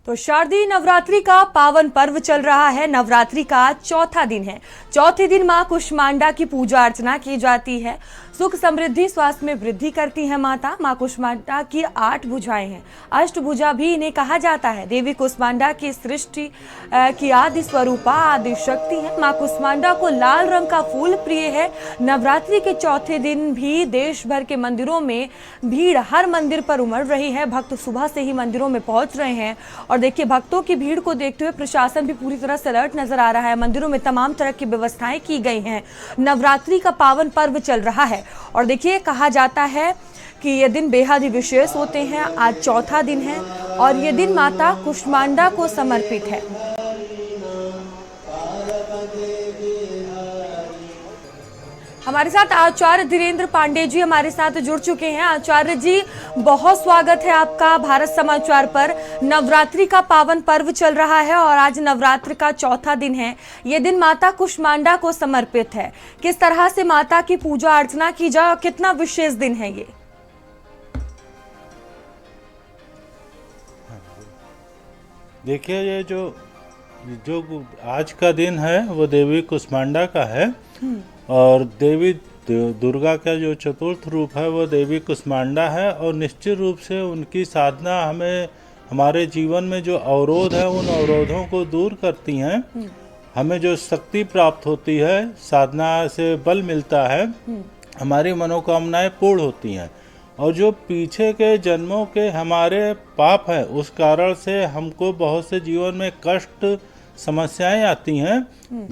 तो शारदीय नवरात्रि का पावन पर्व चल रहा है। नवरात्रि का चौथा दिन है। चौथे दिन मां कुष्मांडा की पूजा अर्चना की जाती है। सुख समृद्धि स्वास्थ्य में वृद्धि करती है माता। मां कुष्मांडा की 8 भुजाएं हैं। अष्टभुजा भी इन्हें कहा जाता है। देवी कुष्मांडा की सृष्टि की आदि स्वरूपा आदि शक्ति है। मां कुष्मांडा को लाल रंग का फूल प्रिय है। नवरात्रि के चौथे दिन भी देश भर के मंदिरों में भीड़ हर मंदिर पर उमड़ रही है। भक्त सुबह से ही मंदिरों में पहुंच रहे हैं और देखिए भक्तों की भीड़ को देखते हुए प्रशासन भी पूरी तरह से अलर्ट नजर आ रहा है। मंदिरों में तमाम तरह की व्यवस्थाएं की गई हैं। नवरात्रि का पावन पर्व चल रहा है और देखिए कहा जाता है कि ये दिन बेहद ही विशेष होते हैं। आज चौथा दिन है और ये दिन माता कुष्मांडा को समर्पित है। हमारे साथ आचार्य धीरेन्द्र पांडे जी हमारे साथ जुड़ चुके हैं। आचार्य जी, बहुत स्वागत है आपका भारत समाचार पर। नवरात्रि का पावन पर्व चल रहा है और आज नवरात्रि का चौथा दिन है। ये दिन माता कुष्मांडा को समर्पित है। किस तरह से माता की पूजा अर्चना की जाए और कितना विशेष दिन है ये? देखिए, ये जो आज का दिन है वो देवी कुष्मांडा का है और देवी दुर्गा का जो चतुर्थ रूप है वो देवी कुष्मांडा है। और निश्चित रूप से उनकी साधना हमें हमारे जीवन में जो अवरोध है उन अवरोधों को दूर करती हैं। हमें जो शक्ति प्राप्त होती है, साधना से बल मिलता है, हमारी मनोकामनाएं पूर्ण होती हैं। और जो पीछे के जन्मों के हमारे पाप हैं उस कारण से हमको बहुत से जीवन में कष्ट समस्याएं आती हैं।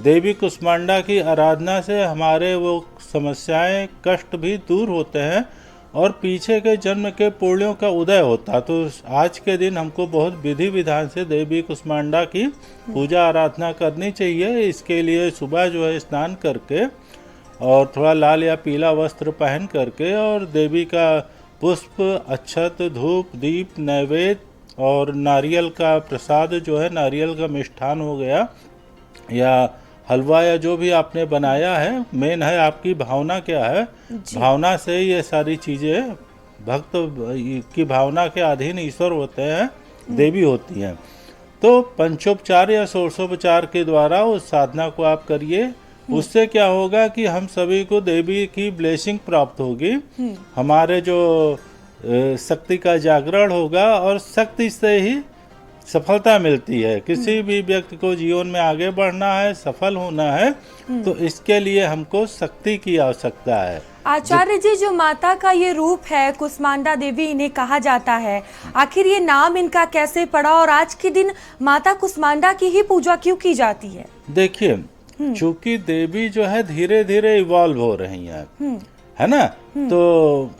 देवी कुष्मांडा की आराधना से हमारे वो समस्याएं कष्ट भी दूर होते हैं और पीछे के जन्म के पुण्यों का उदय होता। तो आज के दिन हमको बहुत विधि विधान से देवी कुष्मांडा की पूजा आराधना करनी चाहिए। इसके लिए सुबह जो है स्नान करके और थोड़ा लाल या पीला वस्त्र पहन करके और देवी का पुष्प, अक्षत, धूप, दीप, नैवेद्य और नारियल का प्रसाद जो है, नारियल का मिष्ठान हो गया या हलवा या जो भी आपने बनाया है, मेन है आपकी भावना क्या है। भावना से ये सारी चीज़ें, भक्त की भावना के अधीन ईश्वर होते हैं, देवी होती हैं। तो पंचोपचार या षोडशोपचार के द्वारा उस साधना को आप करिए। उससे क्या होगा कि हम सभी को देवी की ब्लेसिंग प्राप्त होगी। हमारे जो शक्ति का जागरण होगा और शक्ति से ही सफलता मिलती है। किसी भी व्यक्ति को जीवन में आगे बढ़ना है, सफल होना है, तो इसके लिए हमको शक्ति की आवश्यकता है। आचार्य जी, जो माता का ये रूप है कुष्मांडा देवी इन्हें कहा जाता है, आखिर ये नाम इनका कैसे पड़ा और आज के दिन माता कुष्मांडा की ही पूजा क्यों की जाती है? देखिए, चूंकि देवी जो है धीरे धीरे इवॉल्व हो रही हैं, है ना। तो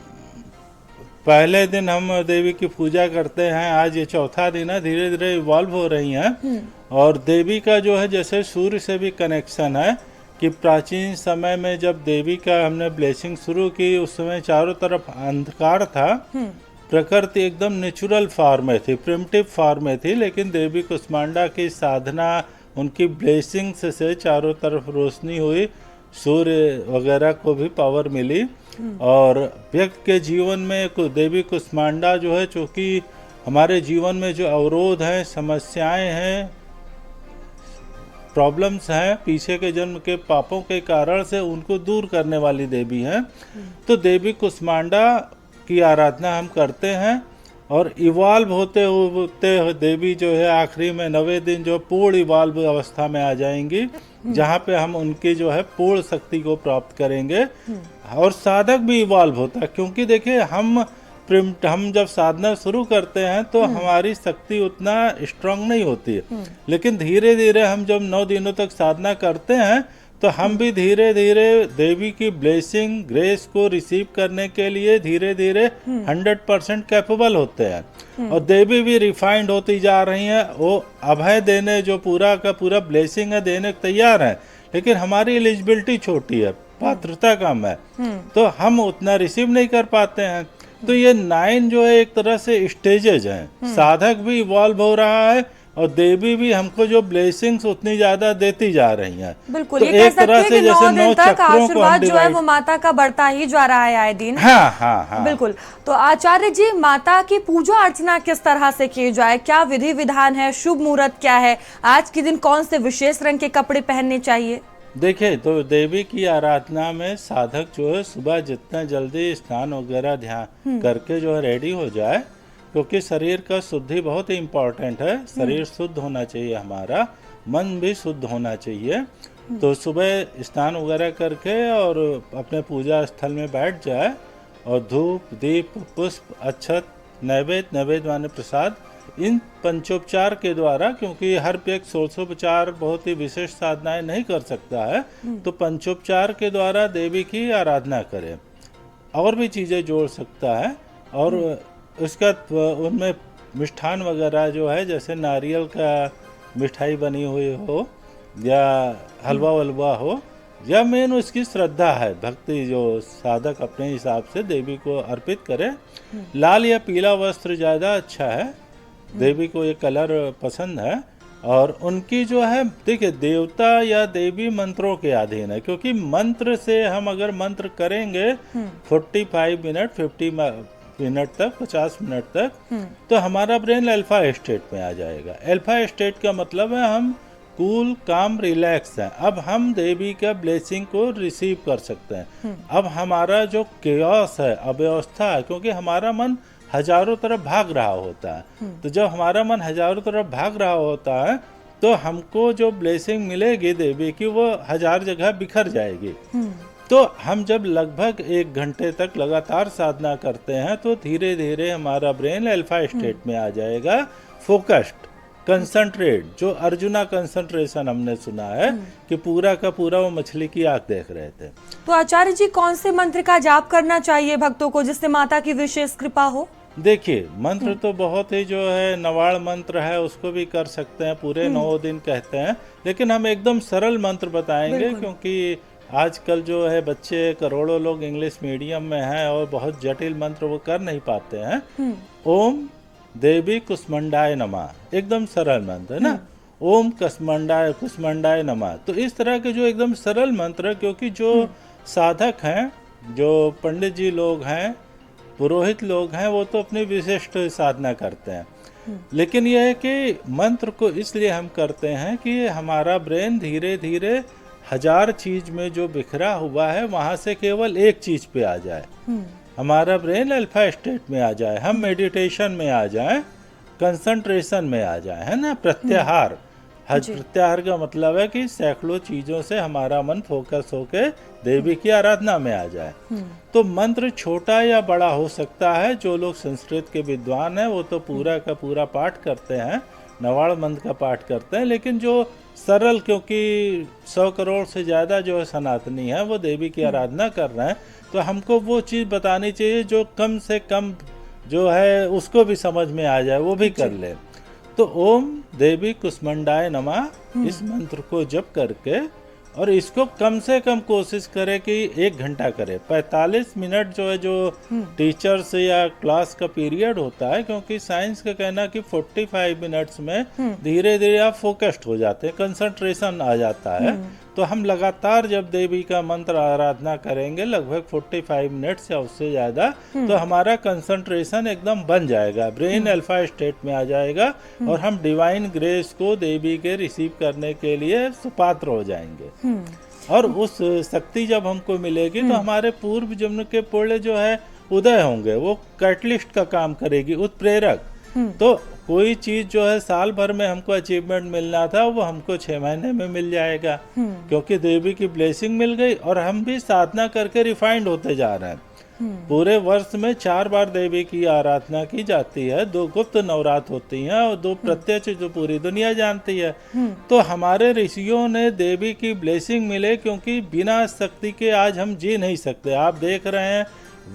पहले दिन हम देवी की पूजा करते हैं, आज ये चौथा दिन है, धीरे धीरे इवॉल्व हो रही हैं। और देवी का जो है जैसे सूर्य से भी कनेक्शन है कि प्राचीन समय में जब देवी का हमने ब्लेसिंग शुरू की उस समय चारों तरफ अंधकार था, प्रकृति एकदम नेचुरल फॉर्म में थी, प्रिमिटिव फॉर्म में थी। लेकिन देवी कुष्मांडा की साधना, उनकी ब्लेसिंग्स से चारों तरफ रोशनी हुई, सूर्य वगैरह को भी पावर मिली। और व्यक्ति के जीवन में देवी कुष्मांडा जो है, चूँकि हमारे जीवन में जो अवरोध हैं, समस्याएं हैं, प्रॉब्लम्स हैं, पीछे के जन्म के पापों के कारण से उनको दूर करने वाली देवी हैं। तो देवी कुष्मांडा की आराधना हम करते हैं और इवॉल्व होते होते देवी जो है आखिरी में 90 दिन जो पूर्ण इवॉल्व अवस्था में आ जाएंगी, जहाँ पे हम उनकी जो है पूर्ण शक्ति को प्राप्त करेंगे। और साधक भी इवॉल्व होता है, क्योंकि देखिए हम जब साधना शुरू करते हैं तो हमारी शक्ति उतना स्ट्रांग नहीं होती है। लेकिन धीरे धीरे हम जब 9 दिनों तक साधना करते हैं तो हम भी धीरे धीरे देवी की ब्लेसिंग, ग्रेस को रिसीव करने के लिए धीरे धीरे 100% कैपेबल होते हैं। और देवी भी रिफाइंड होती जा रही हैं। वो अभय देने, जो पूरा का पूरा ब्लेसिंग है, देने को तैयार है, लेकिन हमारी एलिजिबिलिटी छोटी है, पात्रता कम है, तो हम उतना रिसीव नहीं कर पाते हैं। तो ये 9 जो है एक तरह से स्टेजेज हैं। साधक भी इवॉल्व हो रहा है, और देवी भी हमको जो ब्लेसिंग्स उतनी ज्यादा देती जा रही हैं। बिल्कुल, तो ये कह एक तरह सकते हैं से कि जैसे 9 दिन 9 तक चक्रों को हम आशीर्वाद जो है डिवाइड। वो माता का बढ़ता ही जा रहा है आए दिन। हाँ हाँ हाँ। बिल्कुल। तो आचार्य जी, माता की पूजा अर्चना किस तरह से की जाए, क्या विधि विधान है, शुभ मुहूर्त क्या है, आज के दिन कौन से विशेष रंग के कपड़े पहनने चाहिए? देखिए, तो देवी की आराधना में साधक जो है सुबह जितना जल्दी स्नान वगैरह ध्यान करके जो है रेडी हो जाए, क्योंकि शरीर का शुद्धि बहुत ही इम्पोर्टेंट है। शरीर शुद्ध होना चाहिए, हमारा मन भी शुद्ध होना चाहिए। तो सुबह स्नान वगैरह करके और अपने पूजा स्थल में बैठ जाए और धूप दीप पुष्प अक्षत नैवेद्य माने प्रसाद, इन पंचोपचार के द्वारा, क्योंकि हर व्यक्ति षोडशोपचार बहुत ही विशेष साधनाएं नहीं कर सकता है, तो पंचोपचार के द्वारा देवी की आराधना करें। और भी चीज़ें जोड़ सकता है, और उसका उनमें मिष्ठान वगैरह जो है, जैसे नारियल का मिठाई बनी हुई हो या हलवा वलवा हो, या मेन उसकी श्रद्धा है, भक्ति जो साधक अपने हिसाब से देवी को अर्पित करे। लाल या पीला वस्त्र ज़्यादा अच्छा है, देवी को ये कलर पसंद है। और उनकी जो है, देखिए, देवता या देवी मंत्रों के अधीन है, क्योंकि मंत्र से हम अगर मंत्र करेंगे 45 मिनट 50 मिनट तक 50 मिनट तक, तो हमारा ब्रेन अल्फा स्टेट में आ जाएगा। अल्फा स्टेट का मतलब है हम कूल काम रिलैक्स हैं। अब हम देवी का ब्लेसिंग को रिसीव कर सकते हैं। अब हमारा जो केओस है, अव्यवस्था है, क्योंकि हमारा मन हजारों तरफ भाग रहा होता है, तो जब हमारा मन हजारों तरफ भाग रहा होता है, तो हमको जो ब्लेसिंग मिलेगी देवी की, वो 1000 जगह बिखर जाएगी। तो हम जब लगभग 1 घंटे तक लगातार साधना करते हैं, तो धीरे धीरे हमारा ब्रेन अल्फा स्टेट में आ जाएगा। फोकस्ड, कंसंट्रेट, जो अर्जुना कंसंट्रेशन हमने सुना है कि पूरा का पूरा वो मछली की आंख देख रहे थे। तो आचार्य जी, कौन से मंत्र का जाप करना चाहिए भक्तों को जिससे माता की विशेष कृपा हो? देखिए, मंत्र तो बहुत ही जो है नवाड़ मंत्र है, उसको भी कर सकते हैं, पूरे 9 दिन कहते हैं, लेकिन हम एकदम सरल मंत्र बताएंगे, क्योंकि आजकल जो है बच्चे करोड़ों लोग इंग्लिश मीडियम में हैं और बहुत जटिल मंत्र वो कर नहीं पाते हैं। ओम देवी कुष्मांडाय नमः, एकदम सरल मंत्र है ना। ओम कुष्मांडाय नमः। तो इस तरह के जो एकदम सरल मंत्र, क्योंकि जो साधक हैं, जो पंडित जी लोग हैं, पुरोहित लोग हैं, वो तो अपनी विशिष्ट साधना करते हैं, लेकिन यह है कि मंत्र को इसलिए हम करते हैं कि हमारा ब्रेन धीरे धीरे 1000 चीज में जो बिखरा हुआ है, वहां से केवल एक चीज पे आ जाए, हमारा ब्रेन अल्फा स्टेट में आ जाए, हम मेडिटेशन में आ जाए, कंसंट्रेशन में आ जाए, है ना। प्रत्याहार, प्रत्याहार का मतलब है कि सैकड़ों चीजों से हमारा मन फोकस होके देवी की आराधना में आ जाए। तो मंत्र छोटा या बड़ा हो सकता है। जो लोग संस्कृत के विद्वान हैं वो तो पूरा का पूरा पाठ करते हैं, नवाड़ मंत्र का पाठ करते हैं, लेकिन जो सरल, क्योंकि 100 करोड़ से ज़्यादा जो है सनातनी है वो देवी की आराधना कर रहे हैं, तो हमको वो चीज़ बतानी चाहिए जो कम से कम जो है उसको भी समझ में आ जाए, वो भी कर ले। तो ओम देवी कुष्मांडाय नमः, इस मंत्र को जप करके, और इसको कम से कम कोशिश करें कि 1 घंटा करें। 45 मिनट जो है, जो टीचर्स या क्लास का पीरियड होता है, क्योंकि साइंस का कहना कि 45 मिनट्स में धीरे धीरे आप फोकस्ड हो जाते हैं, कंसंट्रेशन आ जाता है। तो हम लगातार जब देवी का मंत्र आराधना करेंगे लगभग 45 मिनट्स या उससे ज़्यादा, तो हमारा कंसंट्रेशन एकदम बन जाएगा, ब्रेन अल्फा स्टेट में आ जाएगा, और हम डिवाइन ग्रेस को देवी के रिसीव करने के लिए सुपात्र हो जाएंगे। और उस शक्ति जब हमको मिलेगी तो हमारे पूर्व जन्म के पुण्य जो है उदय होंगे, वो कैटलिस्ट का काम करेगी, उत्प्रेरक। तो कोई चीज जो है साल भर में हमको अचीवमेंट मिलना था, वो हमको 6 महीने में मिल जाएगा, क्योंकि देवी की ब्लेसिंग मिल गई, और हम भी साधना करके रिफाइंड होते जा रहे हैं। पूरे वर्ष में 4 बार देवी की आराधना की जाती है, 2 गुप्त नवरात्र होती हैं और 2 प्रत्यक्ष जो पूरी दुनिया जानती है। तो हमारे ऋषियों ने देवी की ब्लेसिंग मिले, क्योंकि बिना शक्ति के आज हम जी नहीं सकते। आप देख रहे हैं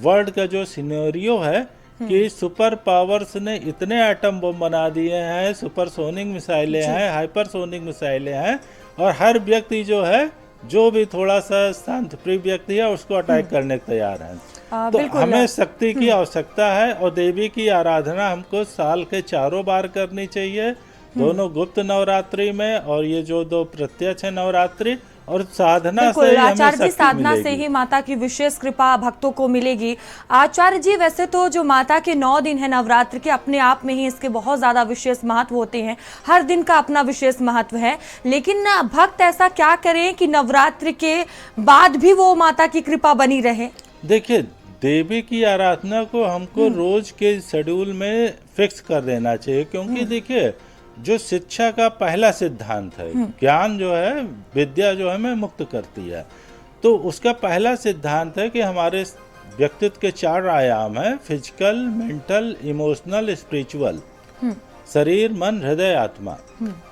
वर्ल्ड का जो सिनेरियो है कि सुपर पावर्स ने इतने एटम बम बना दिए हैं, सुपरसोनिक मिसाइलें हैं, हाइपरसोनिक मिसाइलें हैं, और हर व्यक्ति जो है, जो भी थोड़ा सा शांत प्रिय व्यक्ति है, उसको अटैक करने को तैयार है। तो हमें शक्ति की आवश्यकता है, और देवी की आराधना हमको साल के 4 बार करनी चाहिए। दोनों गुप्त नवरात्रि में और ये जो दो प्रत्यक्ष नवरात्रि और साधना से बिल्कुल ही हमें आचार्य जी, शक्ति साधना से मिलेगी। ही माता की विशेष कृपा भक्तों को मिलेगी। आचार्य जी, वैसे तो जो माता के 9 दिन है नवरात्र के, अपने आप में ही इसके बहुत ज्यादा विशेष महत्व होते हैं, हर दिन का अपना विशेष महत्व है, लेकिन भक्त ऐसा क्या करें कि नवरात्र के बाद भी वो माता की कृपा बनी रहे? देखिए, देवी की आराधना को हमको रोज के शेड्यूल में फिक्स कर देना चाहिए, क्योंकि देखिए जो शिक्षा का पहला सिद्धांत है, ज्ञान जो है, विद्या जो है हमें मुक्त करती है, तो उसका पहला सिद्धांत है कि हमारे व्यक्तित्व के 4 आयाम है, फिजिकल, मेंटल, इमोशनल, स्पिरिचुअल, शरीर, मन, हृदय, आत्मा।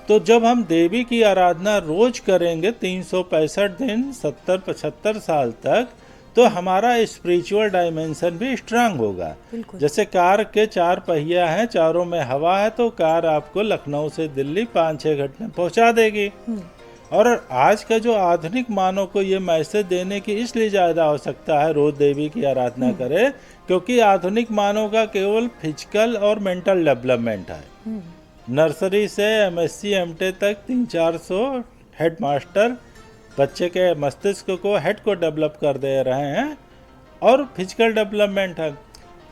तो जब हम देवी की आराधना रोज करेंगे 365 दिन 70-75 साल तक, तो हमारा स्पिरिचुअल डायमेंशन भी स्ट्रांग होगा। जैसे कार के 4 पहिया हैं, चारों में हवा है, तो कार आपको लखनऊ से दिल्ली 5-6 घंटे में पहुंचा देगी। और आज का जो आधुनिक मानव को ये मैसेज देने की इसलिए ज़्यादा आवश्यकता है रोज देवी की आराधना करे, क्योंकि आधुनिक मानव का केवल फिजिकल और मेंटल डेवलपमेंट है। नर्सरी से MSc MTech तक 300-400 हेड मास्टर बच्चे के मस्तिष्क को, हेड को डेवलप कर दे रहे हैं, और फिजिकल डेवलपमेंट है,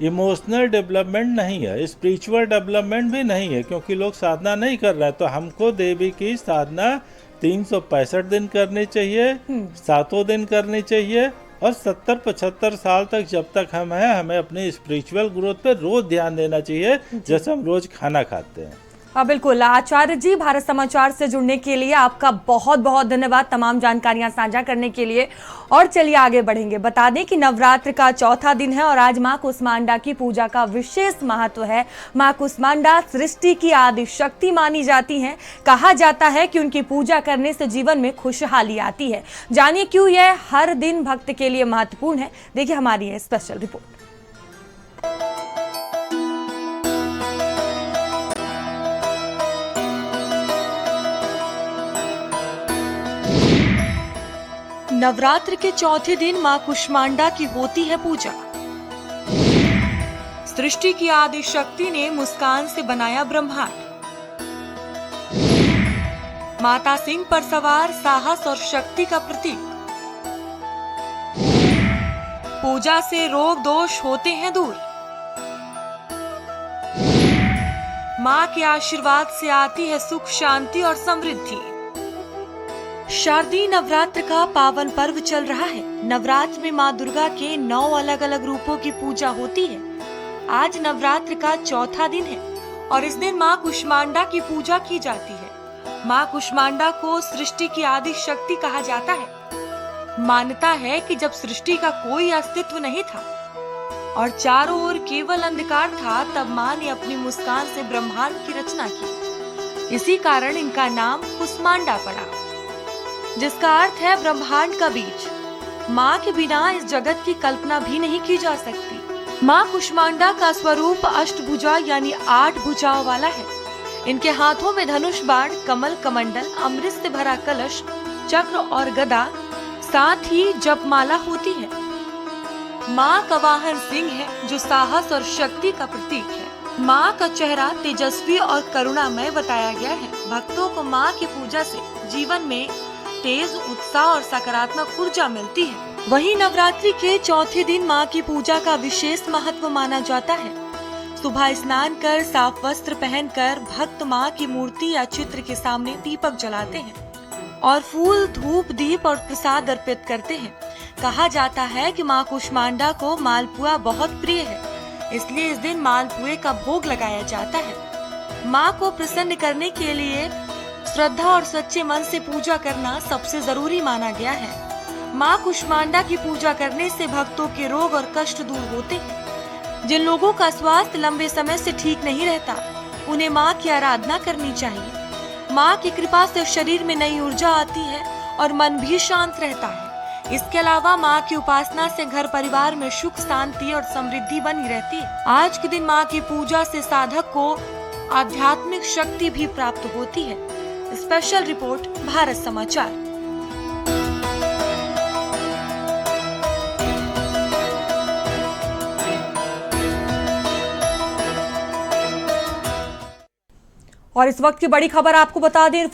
इमोशनल डेवलपमेंट नहीं है, स्पिरिचुअल डेवलपमेंट भी नहीं है, क्योंकि लोग साधना नहीं कर रहे हैं। तो हमको देवी की साधना 365 दिन करनी चाहिए, 7 दिन करनी चाहिए, और 70-75 साल तक जब तक हम हैं, हमें अपने स्पिरिचुअल ग्रोथ पे रोज ध्यान देना चाहिए, जैसे हम रोज खाना खाते हैं। बिल्कुल आचार्य जी, भारत समाचार से जुड़ने के लिए आपका बहुत बहुत धन्यवाद, तमाम जानकारियां साझा करने के लिए। और चलिए आगे बढ़ेंगे। बता दें कि नवरात्र का चौथा दिन है और आज मां कुष्मांडा की पूजा का विशेष महत्व है। मां कुष्मांडा सृष्टि की आदि शक्ति मानी जाती हैं। कहा जाता है कि उनकी पूजा करने से जीवन में खुशहाली आती है। जानिए क्यों यह हर दिन भक्त के लिए महत्वपूर्ण है, देखिए हमारी यह स्पेशल रिपोर्ट। नवरात्र के चौथे दिन मां कुष्मांडा की होती है पूजा। सृष्टि की आदि शक्ति ने मुस्कान से बनाया ब्रह्मांड। माता सिंह पर सवार साहस और शक्ति का प्रतीक। पूजा से रोग दोष होते हैं दूर। मां के आशीर्वाद से आती है सुख, शांति और समृद्धि। शारदीय नवरात्र का पावन पर्व चल रहा है। नवरात्र में माँ दुर्गा के 9 अलग अलग रूपों की पूजा होती है। आज नवरात्र का चौथा दिन है और इस दिन माँ कुष्मांडा की पूजा की जाती है। माँ कुष्मांडा को सृष्टि की आदि शक्ति कहा जाता है। मान्यता है कि जब सृष्टि का कोई अस्तित्व नहीं था और चारों ओर केवल अंधकार था, तब माँ ने अपनी मुस्कान से ब्रह्मांड की रचना की। इसी कारण इनका नाम कुष्मांडा पड़ा, जिसका अर्थ है ब्रह्मांड का बीज। माँ के बिना इस जगत की कल्पना भी नहीं की जा सकती। माँ कुष्मांडा का स्वरूप अष्टभुजा यानी 8 भुजाओं वाला है। इनके हाथों में धनुष बाण, कमल, कमंडल, अमृत से भरा कलश, चक्र और गदा, साथ ही जपमाला होती है। माँ का वाहन सिंह है, जो साहस और शक्ति का प्रतीक है। माँ का चेहरा तेजस्वी और करुणामय बताया गया है। भक्तों को माँ की पूजा से जीवन में तेज, उत्साह और सकारात्मक ऊर्जा मिलती है। वहीं नवरात्रि के चौथे दिन माँ की पूजा का विशेष महत्व माना जाता है। सुबह स्नान कर साफ वस्त्र पहनकर भक्त माँ की मूर्ति या चित्र के सामने दीपक जलाते हैं और फूल, धूप, दीप और प्रसाद अर्पित करते हैं। कहा जाता है कि माँ कुष्मांडा को मालपुआ बहुत प्रिय है, इसलिए इस दिन मालपुए का भोग लगाया जाता है। माँ को प्रसन्न करने के लिए श्रद्धा और सच्चे मन से पूजा करना सबसे जरूरी माना गया है। माँ कुष्मांडा की पूजा करने से भक्तों के रोग और कष्ट दूर होते हैं। जिन लोगों का स्वास्थ्य लंबे समय से ठीक नहीं रहता, उन्हें माँ की आराधना करनी चाहिए। माँ की कृपा से शरीर में नई ऊर्जा आती है और मन भी शांत रहता है। इसके अलावा माँ की उपासना से घर परिवार में सुख, शांति और समृद्धि बनी रहती है। आज के दिन माँ की पूजा से साधक को आध्यात्मिक शक्ति भी प्राप्त होती है। स्पेशल रिपोर्ट, भारत समाचार। और इस वक्त की बड़ी खबर आपको बता दें,